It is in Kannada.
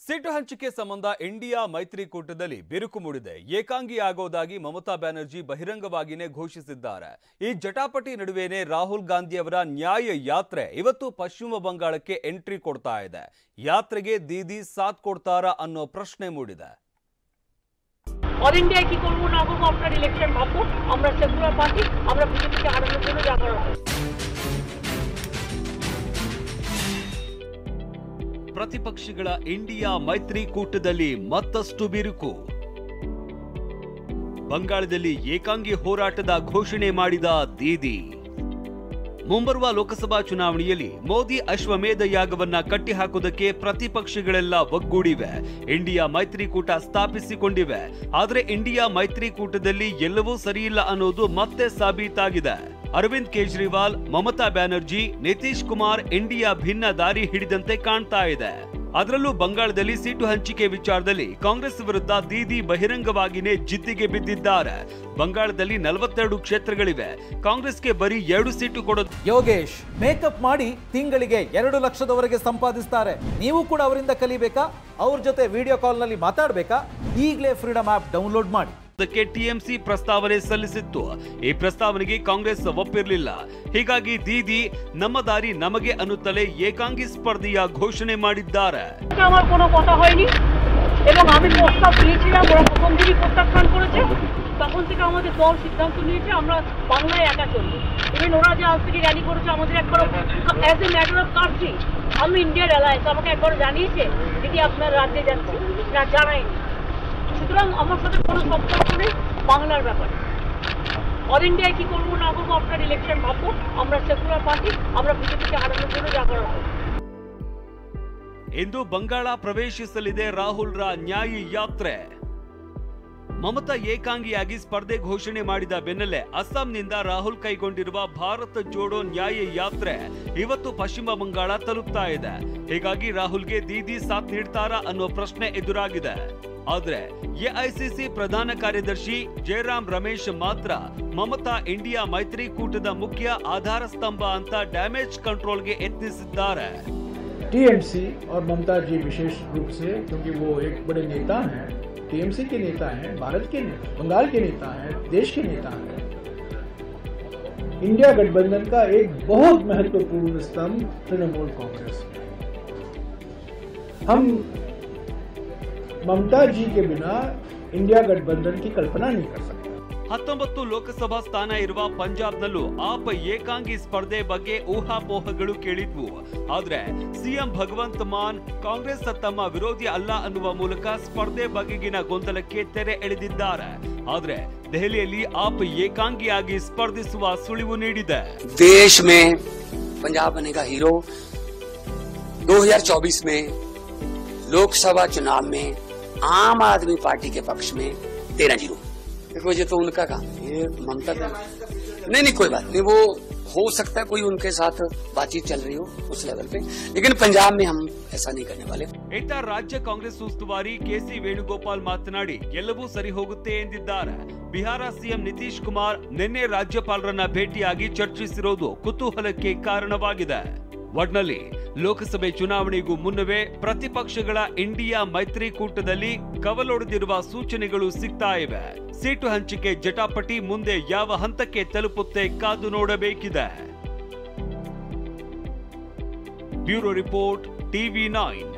ಸೀಟು ಹಂಚಿಕೆ ಸಂಬಂಧ ಇಂಡಿಯಾ ಮೈತ್ರಿಕೂಟದಲ್ಲಿ ಬಿರುಕು ಮೂಡಿದೆ. ಏಕಾಂಗಿ ಆಗೋದಾಗಿ ಮಮತಾ ಬ್ಯಾನರ್ಜಿ ಬಹಿರಂಗವಾಗಿಯೇ ಘೋಷಿಸಿದ್ದಾರೆ. ಈ ಜಟಾಪಟಿ ನಡುವೆನೇ ರಾಹುಲ್ ಗಾಂಧಿ ಅವರ ನ್ಯಾಯ ಯಾತ್ರೆ ಇವತ್ತು ಪಶ್ಚಿಮ ಬಂಗಾಳಕ್ಕೆ ಎಂಟ್ರಿ ಕೊಡ್ತಾ ಇದೆ. ಯಾತ್ರೆಗೆ ದೀದಿ ಸಾಥ್ ಕೊಡ್ತಾರಾ ಅನ್ನೋ ಪ್ರಶ್ನೆ ಮೂಡಿದೆ. অল ইন্ডিয়া কি করব না করব আপনার ইলেকশন ভাববো। আমরা সেকুলার পার্টি, আমরা বিজেপিকে হারানোর জন্য যা করার ಪ್ರತಿಪಕ್ಷಗಳ ಇಂಡಿಯಾ ಮೈತ್ರಿಕೂಟದಲ್ಲಿ ಮತ್ತಷ್ಟು ಬಿರುಕು. ಬಂಗಾಳದಲ್ಲಿ ಏಕಾಂಗಿ ಹೋರಾಟದ ಘೋಷಣೆ ಮಾಡಿದ ದೀದಿ. ಮುಂಬರುವ ಲೋಕಸಭಾ ಚುನಾವಣೆಯಲ್ಲಿ ಮೋದಿ ಅಶ್ವಮೇಧ ಯಾಗವನ್ನ ಕಟ್ಟಿಹಾಕುವುದಕ್ಕೆ ಪ್ರತಿಪಕ್ಷಗಳೆಲ್ಲ ಒಗ್ಗೂಡಿವೆ. ಇಂಡಿಯಾ ಮೈತ್ರಿಕೂಟ ಸ್ಥಾಪಿಸಿಕೊಂಡಿವೆ. ಆದರೆ ಇಂಡಿಯಾ ಮೈತ್ರಿಕೂಟದಲ್ಲಿ ಎಲ್ಲವೂ ಸರಿಯಿಲ್ಲ ಅನ್ನೋದು ಮತ್ತೆ ಸಾಬೀತಾಗಿದೆ. ಅರವಿಂದ್ ಕೇಜ್ರಿವಾಲ್, ಮಮತಾ ಬ್ಯಾನರ್ಜಿ, ನಿತೀಶ್ ಕುಮಾರ್ ಇಂಡಿಯಾ ಭಿನ್ನ ದಾರಿ ಹಿಡಿದಂತೆ ಕಾಣ್ತಾ ಇದೆ. ಅದರಲ್ಲೂ ಬಂಗಾಳದಲ್ಲಿ ಸೀಟು ಹಂಚಿಕೆ ವಿಚಾರದಲ್ಲಿ ಕಾಂಗ್ರೆಸ್ ವಿರುದ್ಧ ದೀದಿ ಬಹಿರಂಗವಾಗಿಯೇ ಜಿದ್ದಿಗೆ ಬಿದ್ದಿದ್ದಾರೆ. ಬಂಗಾಳದಲ್ಲಿ 42 ಕ್ಷೇತ್ರಗಳಿವೆ. ಕಾಂಗ್ರೆಸ್ಗೆ ಬರೀ 2 ಸೀಟು ಕೊಡೋದು. ಯೋಗೇಶ್ ಮೇಕಪ್ ಮಾಡಿ ತಿಂಗಳಿಗೆ 2 ಲಕ್ಷದವರೆಗೆ ಸಂಪಾದಿಸ್ತಾರೆ. ನೀವು ಕೂಡ ಅವರಿಂದ ಕಲಿಬೇಕಾ? ಅವ್ರ ಜೊತೆ ವಿಡಿಯೋ ಕಾಲ್ ನಲ್ಲಿ ಮಾತಾಡಬೇಕಾ? ಈಗಲೇ ಫ್ರೀಡಮ್ ಆಪ್ ಡೌನ್ಲೋಡ್ ಮಾಡಿ. ಅದಕ್ಕೆ ಟಿಎಂಸಿ ಪ್ರಸ್ತಾವನೆ ಸಲ್ಲಿಸಿತ್ತು. ಈ ಪ್ರಸ್ತಾವನೆಗೆ ಕಾಂಗ್ರೆಸ್ ಒಪ್ಪಿರಲಿಲ್ಲ. ಹೀಗಾಗಿ ದೀದಿ ನಮ್ಮ ದಾರಿ ನಮಗೆ ಅನ್ನುತ್ತಲೇ ಏಕಾಂಗಿ ಸ್ಪರ್ಧೆಯ ಘೋಷಣೆ ಮಾಡಿದ್ದಾರೆ. আমার কোনো কথা হয়নি এবং আমি প্রস্তাব দিয়েছিলাম, ওরা প্রথম দিনই প্রত্যাখ্যান করেছে। তখন থেকে আমাদের দল সিদ্ধান্ত নিয়েছে আমরা বাংলায় একা চলব। ইভেন ওরা যে আজ থেকে র্যালি করেছে আমাদের একবার as a matter of country, আমি ইন্ডিয়ার অ্যালায়েন্স আমাকে একবার জানিয়েছে দিদি আপনার রাজ্যে যাচ্ছি না, জানায়নি। সুতরাং আমার সাথে কোনো সম্পর্ক নেই বাংলার ব্যাপারে। অল ইন্ডিয়ায় কি করবো না করবো আপনার ইলেকশন ভাববো। আমরা সেকুলার পার্টি, আমরা বিজেপিকে হারানোর জন্য যা করার হবে। ಇಂದು ಬಂಗಾಳ ಪ್ರವೇಶಿಸಲಿದೆ ರಾಹುಲ್ರ ನ್ಯಾಯ ಯಾತ್ರೆ. ಮಮತಾ ಏಕಾಂಗಿಯಾಗಿ ಸ್ಪರ್ಧೆ ಘೋಷಣೆ ಮಾಡಿದ ಬೆನ್ನಲ್ಲೇ ಅಸ್ಸಾಂನಿಂದ ರಾಹುಲ್ ಕೈಗೊಂಡಿರುವ ಭಾರತ ಜೋಡೋ ನ್ಯಾಯ ಯಾತ್ರೆ ಇವತ್ತು ಪಶ್ಚಿಮ ಬಂಗಾಳ ತಲುಪ್ತಾ ಇದೆ. ಹೀಗಾಗಿ ರಾಹುಲ್ಗೆ ದೀದಿ ಸಾಥ್ ನೀಡ್ತಾರಾ ಅನ್ನೋ ಪ್ರಶ್ನೆ ಎದುರಾಗಿದೆ. ಆದ್ರೆ ಎಐಸಿಸಿ ಪ್ರಧಾನ ಕಾರ್ಯದರ್ಶಿ ಜಯರಾಮ್ ರಮೇಶ್ ಮಾತ್ರ ಮಮತಾ ಇಂಡಿಯಾ ಮೈತ್ರಿಕೂಟದ ಮುಖ್ಯ ಆಧಾರ ಸ್ತಂಭ ಅಂತ ಡ್ಯಾಮೇಜ್ ಕಂಟ್ರೋಲ್ಗೆ ಯತ್ನಿಸಿದ್ದಾರೆ. टीएमसी और ममता जी विशेष रूप से, क्योंकि वो एक बड़े नेता हैं, टीएमसी के नेता हैं, भारत के नेता, बंगाल के नेता हैं, देश के नेता हैं। इंडिया गठबंधन का एक बहुत महत्वपूर्ण स्तंभ तृणमूल कांग्रेस है। हम ममता जी के बिना इंडिया गठबंधन की कल्पना नहीं कर सकते। 19 ಲೋಕಸಭಾ ಸ್ಥಾನ ಇರುವ ಪಂಜಾಬ್ನಲ್ಲೂ ಆಪ್ ಏಕಾಂಗಿ ಸ್ಪರ್ಧೆ ಬಗ್ಗೆ ಊಹಾಪೋಹಗಳು ಕೇಳಿದ್ವು. ಆದ್ರೆ ಸಿಎಂ ಭಗವಂತ್ ಮಾನ್ ಕಾಂಗ್ರೆಸ್ ತಮ್ಮ ವಿರೋಧಿ ಅಲ್ಲ ಅನ್ನುವ ಮೂಲಕ ಸ್ಪರ್ಧೆ ಬಗೆಗಿನ ಗೊಂದಲಕ್ಕೆ ತೆರೆ ಎಳೆದಿದ್ದಾರೆ. ಆದ್ರೆ ದೆಹಲಿಯಲ್ಲಿ ಆಪ್ ಏಕಾಂಗಿಯಾಗಿ ಸ್ಪರ್ಧಿಸುವ ಸುಳಿವು ನೀಡಿದೆ. देश में पंजाब बनेगा हीरो। 2024 में लोकसभा चुनाव में आम आदमी पार्टी के पक्ष में 13-0। देखो ये तो उनका काम, ये ममता नहीं कोई बात नहीं, वो हो सकता है कोई उनके साथ बातचीत चल रही हो उस लेवल पे, लेकिन पंजाब में हम ऐसा नहीं करने वाले। ಇತ್ತ ರಾಜ್ಯ ಕಾಂಗ್ರೆಸ್ ಉಸ್ತುವಾರಿ ಕೆಸಿ ವೇಣುಗೋಪಾಲ್ ಮಾತನಾಡಿ ಎಲ್ಲವೂ ಸರಿ ಹೋಗುತ್ತೆ ಎಂದಿದ್ದಾರೆ. ಬಿಹಾರ ಸಿಎಂ ನಿತೀಶ್ ಕುಮಾರ್ ನಿನ್ನೆ ರಾಜ್ಯಪಾಲರನ್ನ ಭೇಟಿಯಾಗಿ ಚರ್ಚಿಸಿರೋದು ಕುತೂಹಲಕ್ಕೆ ಕಾರಣವಾಗಿದೆ. ಒಟ್ನಲ್ಲಿ ಲೋಕಸಭೆ ಚುನಾವಣೆಗೂ ಮುನ್ನವೇ ಪ್ರತಿಪಕ್ಷಗಳ ಇಂಡಿಯಾ ಮೈತ್ರಿಕೂಟದಲ್ಲಿ ಕವಲೊಡೆದಿರುವ ಸೂಚನೆಗಳು ಸಿಗ್ತಾ ಇವೆ. ಸೀಟು ಹಂಚಿಕೆ ಜಟಾಪಟಿ ಮುಂದೆ ಯಾವ ಹಂತಕ್ಕೆ ತಲುಪುತ್ತೆ ಕಾದು ನೋಡಬೇಕಿದೆ. Bureau report, ಟಿವಿ9.